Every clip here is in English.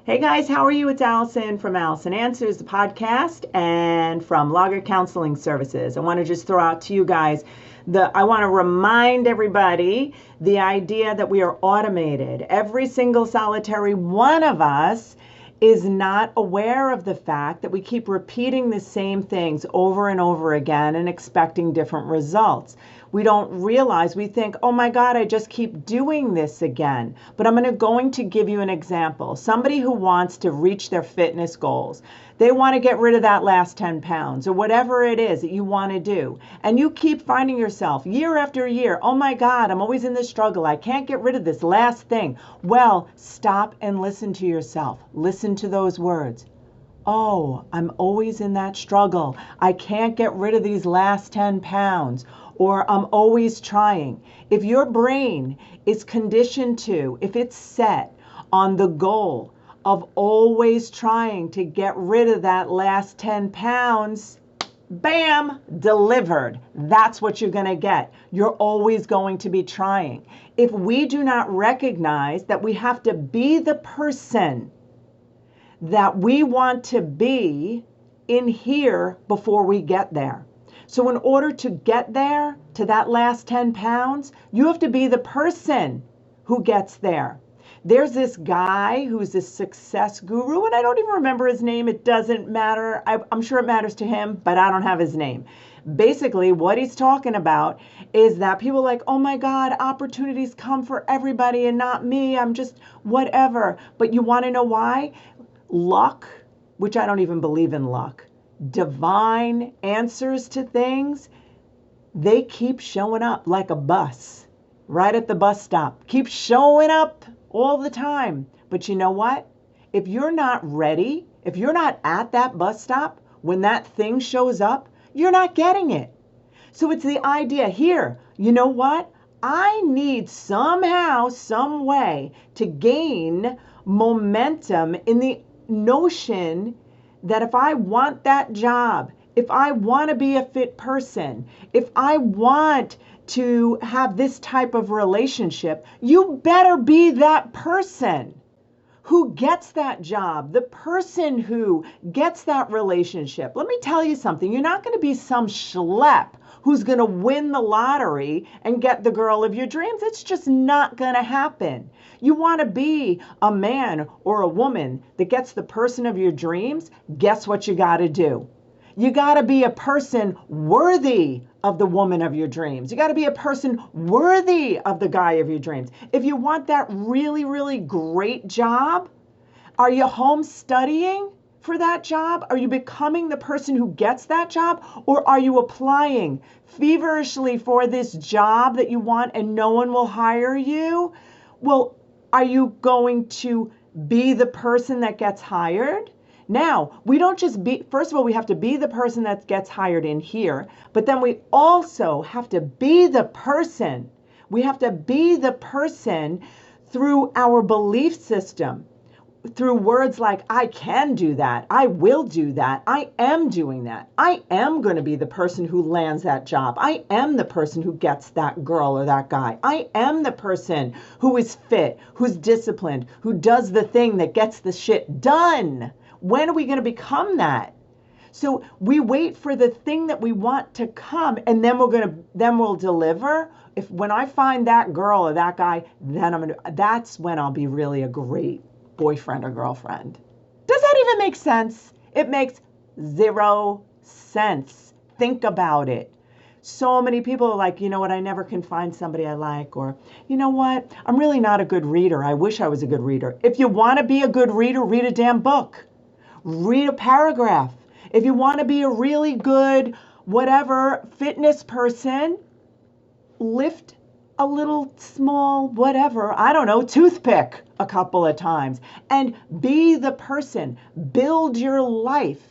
Hey guys, how are you? It's Allison from Allison Answers, the podcast, and from Logger Counseling Services. I want to just throw out to you guys I want to remind everybody the idea that we are automated. Every single solitary one of us is not aware of the fact that we keep repeating the same things over and over again and expecting different results. We don't realize, we think, oh my God, I just keep doing this again. But I'm going to give you an example. Somebody who wants to reach their fitness goals, they want to get rid of that last 10 pounds or whatever it is that you want to do. And you keep finding yourself year after year, oh my God, I'm always in this struggle. I can't get rid of this last thing. Well, stop and listen to yourself. Listen to those words. Oh, I'm always in that struggle. I can't get rid of these last 10 pounds. Or I'm always trying. If your brain is conditioned to, if it's set on the goal of always trying to get rid of that last 10 pounds, bam, delivered. That's what you're going to get. You're always going to be trying. If we do not recognize that we have to be the person that we want to be in here before we get there. So in order to get there, to that last 10 pounds, you have to be the person who gets there. There's this guy who's a success guru, and I don't even remember his name. It doesn't matter. I'm sure it matters to him, but I don't have his name. Basically, what he's talking about is that people are like, oh my God, opportunities come for everybody and not me. I'm just whatever. But you want to know why? Luck, which I don't even believe in luck, divine answers to things, they keep showing up like a bus right at the bus stop. Keep showing up all the time. But you know what? If you're not ready, if you're not at that bus stop when that thing shows up, you're not getting it. So it's the idea here. You know what? I need somehow, some way to gain momentum in the notion that if I want that job, if I want to be a fit person, if I want to have this type of relationship, you better be that person who gets that job, the person who gets that relationship. Let me tell you something. You're not going to be some schlep who's going to win the lottery and get the girl of your dreams. It's just not going to happen. You want to be a man or a woman that gets the person of your dreams? Guess what you got to do? You got to be a person worthy of the woman of your dreams. You got to be a person worthy of the guy of your dreams. If you want that really, really great job, are you home studying for that job? Are you becoming the person who gets that job? Or are you applying feverishly for this job that you want and no one will hire you? Well, are you going to be the person that gets hired? Now, we don't just be, first of all, we have to be the person that gets hired in here, but then we also have to be the person. We have to be the person through our belief system, through words like, I can do that, I will do that, I am doing that, I am going to be the person who lands that job, I am the person who gets that girl or that guy, I am the person who is fit, who's disciplined, who does the thing that gets the shit done. When are we going to become that? So we wait for the thing that we want to come, and then we'll deliver. When I find that girl or that guy, then that's when I'll be really a great boyfriend or girlfriend. Does that even make sense? It makes zero sense. Think about it. So many people are like, you know what, I never can find somebody I like, or you know what, I'm really not a good reader. I wish I was a good reader. If you want to be a good reader, read a damn book. Read a paragraph. If you want to be a really good, whatever, fitness person, lift a little small, whatever, I don't know, toothpick a couple of times and be the person. Build your life.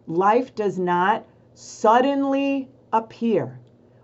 Life does not suddenly appear.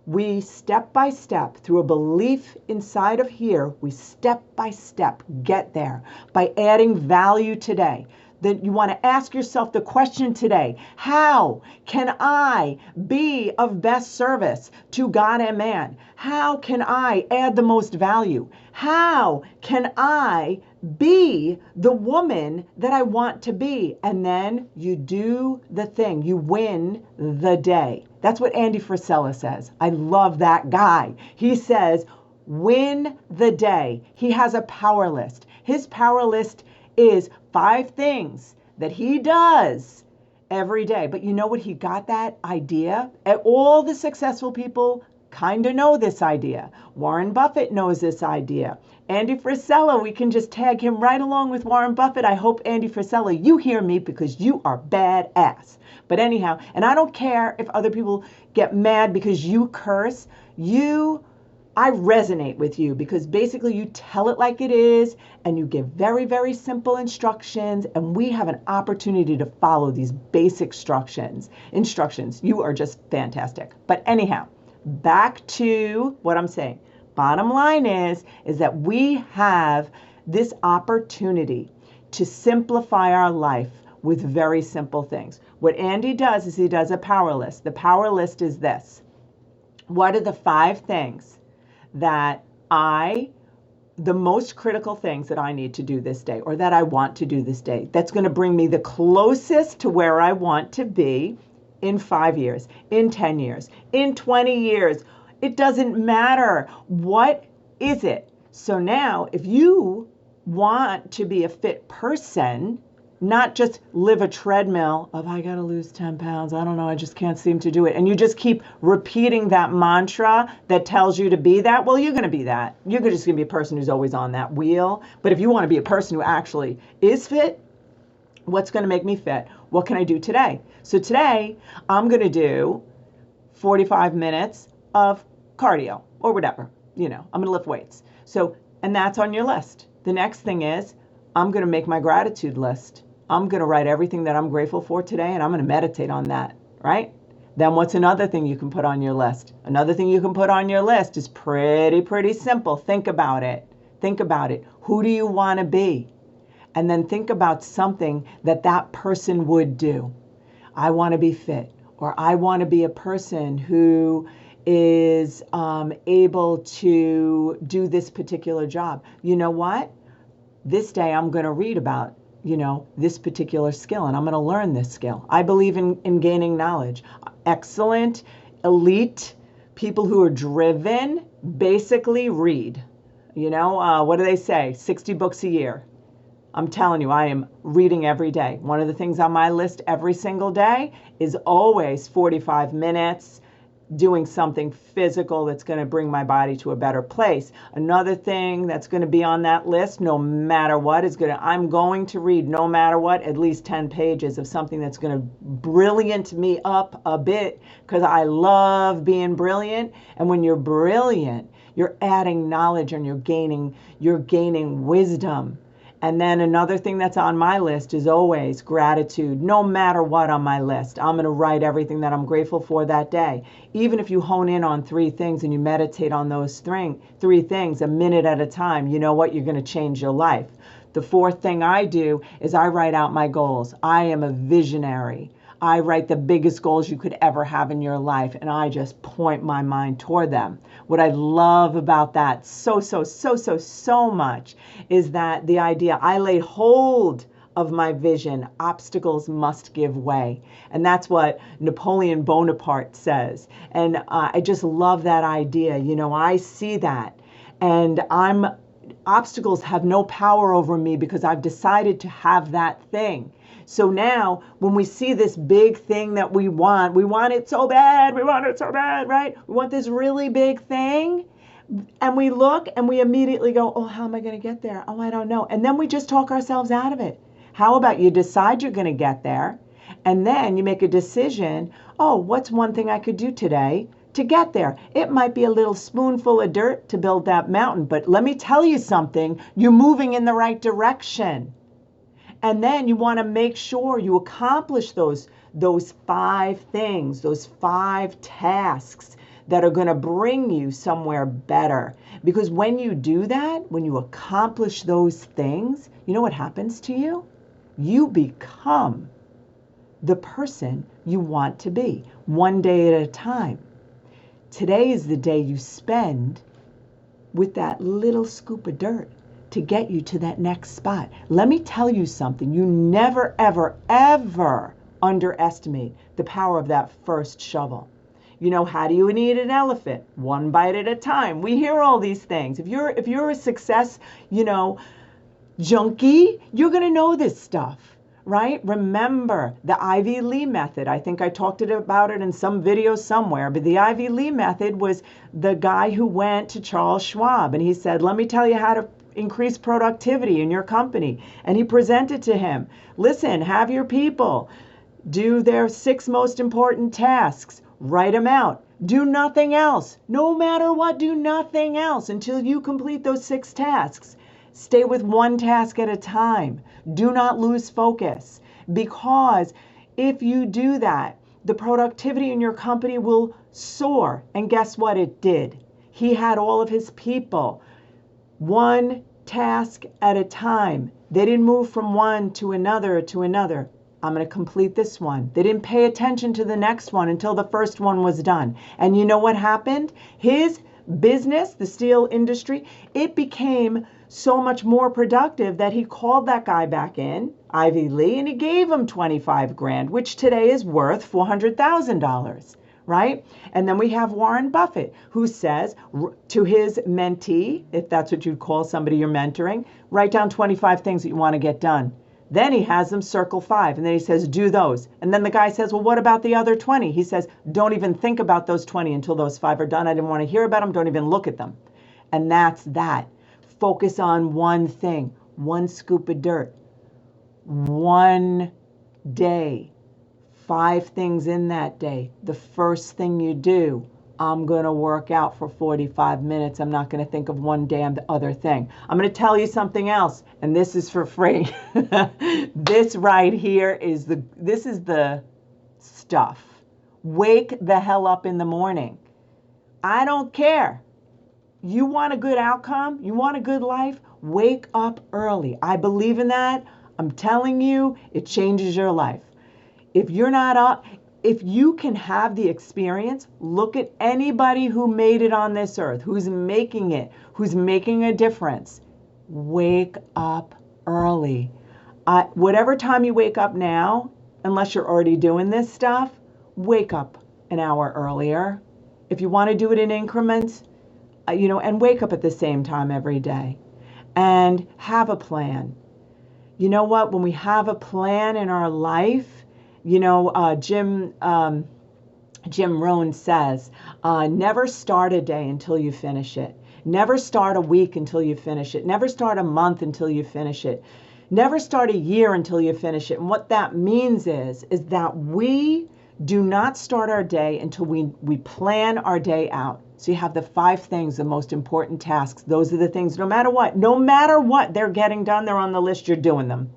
We step by step, through a belief inside of here, we step by step get there by adding value today. Then you want to ask yourself the question today, how can I be of best service to God and man? How can I add the most value? How can I be the woman that I want to be. And then you do the thing. You win the day. That's what Andy Frisella says. I love that guy. He says, win the day. He has a power list. His power list is 5 things that he does every day. But you know what? He got that idea. All the successful people kind of know this idea. Warren Buffett knows this idea. Andy Frisella, we can just tag him right along with Warren Buffett. I hope, Andy Frisella, you hear me because you are badass. But anyhow, and I don't care if other people get mad because you curse. I resonate with you because basically you tell it like it is and you give very, very simple instructions, and we have an opportunity to follow these basic instructions. You are just fantastic. But anyhow, back to what I'm saying. Bottom line is that we have this opportunity to simplify our life with very simple things. What Andy does is he does a power list. The power list is this. What are the 5 things that the most critical things that I need to do this day, or that I want to do this day, that's going to bring me the closest to where I want to be in 5 years, in 10 years, in 20 years. It doesn't matter. What is it? So now, if you want to be a fit person, not just live a treadmill of, I got to lose 10 pounds. I don't know. I just can't seem to do it. And you just keep repeating that mantra that tells you to be that. Well, you're going to be that. You're just going to be a person who's always on that wheel. But if you want to be a person who actually is fit, what's going to make me fit? What can I do today? So today I'm going to do 45 minutes of cardio or whatever. I'm going to lift weights. So, and that's on your list. The next thing is I'm going to make my gratitude list. I'm going to write everything that I'm grateful for today, and I'm going to meditate on that, right? Then what's another thing you can put on your list? Another thing you can put on your list is pretty simple. Think about it. Who do you want to be? And then think about something that person would do. I want to be fit, or I want to be a person who is able to do this particular job. You know what? This day I'm going to read about this particular skill, and I'm going to learn this skill. I believe in gaining knowledge. Excellent, elite people who are driven basically read. What do they say? 60 books a year. I'm telling you, I am reading every day. One of the things on my list every single day is always 45 minutes doing something physical that's going to bring my body to a better place. Another thing that's going to be on that list, no matter what, I'm going to read, no matter what, at least 10 pages of something that's going to brilliant me up a bit, because I love being brilliant. And when you're brilliant, you're adding knowledge and you're gaining wisdom. And then another thing that's on my list is always gratitude. No matter what on my list, I'm going to write everything that I'm grateful for that day. Even if you hone in on 3 things and you meditate on those 3 things a minute at a time, you know what? You're going to change your life. The 4th thing I do is I write out my goals. I am a visionary. I write the biggest goals you could ever have in your life, and I just point my mind toward them. What I love about that so much is that the idea, I lay hold of my vision, obstacles must give way. And that's what Napoleon Bonaparte says. And I just love that idea. I see that, and obstacles have no power over me because I've decided to have that thing. So now when we see this big thing that we want it so bad, right? We want this really big thing. And we look and we immediately go, oh, how am I going to get there? Oh, I don't know. And then we just talk ourselves out of it. How about you decide you're going to get there, and then you make a decision, oh, what's one thing I could do today to get there? It might be a little spoonful of dirt to build that mountain, but let me tell you something, you're moving in the right direction. And then you want to make sure you accomplish those 5 things, those 5 tasks that are going to bring you somewhere better. Because when you do that, when you accomplish those things, you know what happens to you? You become the person you want to be, one day at a time. Today is the day you spend with that little scoop of dirt. to get you to that next spot. Let me tell you something. You never, ever, ever underestimate the power of that first shovel. You know, how do you eat an elephant? One bite at a time. We hear all these things. If you're a success, junkie, you're going to know this stuff, right? Remember the Ivy Lee method. I think I talked about it in some video somewhere, but the Ivy Lee method was the guy who went to Charles Schwab and he said, let me tell you how to increase productivity in your company. And he presented to him, listen, have your people do their 6 most important tasks, write them out, do nothing else. No matter what, do nothing else until you complete those 6 tasks. Stay with one task at a time. Do not lose focus, because if you do that, the productivity in your company will soar. And guess what? It did. He had all of his people one task at a time. They didn't move from one to another to another. I'm going to complete this one. They didn't pay attention to the next one until the first one was done. And you know what happened? His business, the steel industry, it became so much more productive that he called that guy back in, Ivy Lee, and he gave him 25 grand, which today is worth $400,000, right? And then we have Warren Buffett, who says to his mentee, if that's what you'd call somebody you're mentoring, write down 25 things that you want to get done. Then he has them circle 5, and then he says, do those. And then the guy says, well, what about the other 20? He says, don't even think about those 20 until those 5 are done. I didn't want to hear about them. Don't even look at them. And that's that. Focus on one thing, one scoop of dirt, one day, 5 things in that day. The first thing you do, I'm going to work out for 45 minutes. I'm not going to think of one damn other thing. I'm going to tell you something else, and this is for free. This right here is the stuff. Wake the hell up in the morning. I don't care. You want a good outcome? You want a good life? Wake up early. I believe in that. I'm telling you, it changes your life. If you're not up, if you can have the experience, look at anybody who made it on this earth, who's making it, who's making a difference. Wake up early. Whatever time you wake up now, unless you're already doing this stuff, wake up an hour earlier. If you want to do it in increments, and wake up at the same time every day and have a plan. You know what? When we have a plan in our life, Jim Rohn says, never start a day until you finish it. Never start a week until you finish it. Never start a month until you finish it. Never start a year until you finish it. And what that means is that we do not start our day until we plan our day out. So you have the 5 things, the most important tasks. Those are the things, no matter what they're getting done, they're on the list, you're doing them.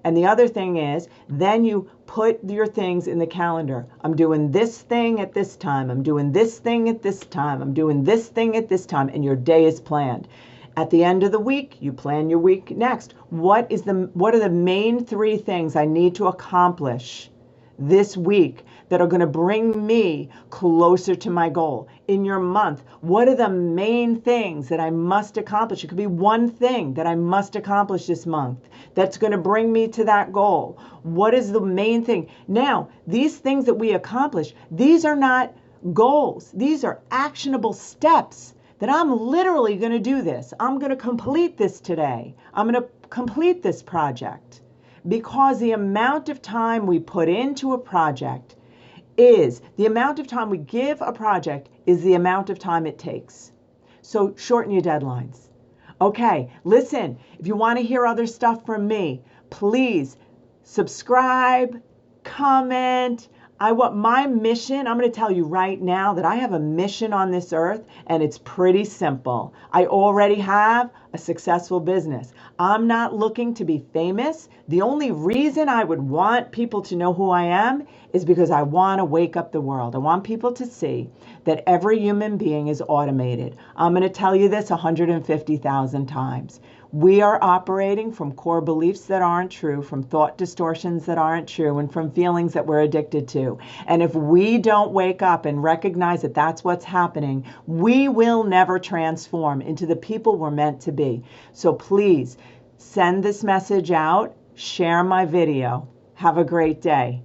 And the other thing is, then you put your things in the calendar. I'm doing this thing at this time. I'm doing this thing at this time. I'm doing this thing at this time. And your day is planned. At the end of the week, you plan your week next. What are the main 3 things I need to accomplish this week that are going to bring me closer to my goal? In your month, what are the main things that I must accomplish? It could be one thing that I must accomplish this month that's going to bring me to that goal. What is the main thing? Now, these things that we accomplish, these are not goals. These are actionable steps that I'm literally going to do this. I'm going to complete this today. I'm going to complete this project. Because the amount of time we put into a project is the amount of time we give a project is the amount of time it takes. So shorten your deadlines. Okay, listen, if you want to hear other stuff from me, please subscribe, comment. My mission, I'm going to tell you right now that I have a mission on this earth, and it's pretty simple. I already have a successful business. I'm not looking to be famous. The only reason I would want people to know who I am is because I want to wake up the world. I want people to see that every human being is automated. I'm going to tell you this 150,000 times. We are operating from core beliefs that aren't true, from thought distortions that aren't true, and from feelings that we're addicted to. And if we don't wake up and recognize that that's what's happening, we will never transform into the people we're meant to be. So please send this message out, share my video. Have a great day.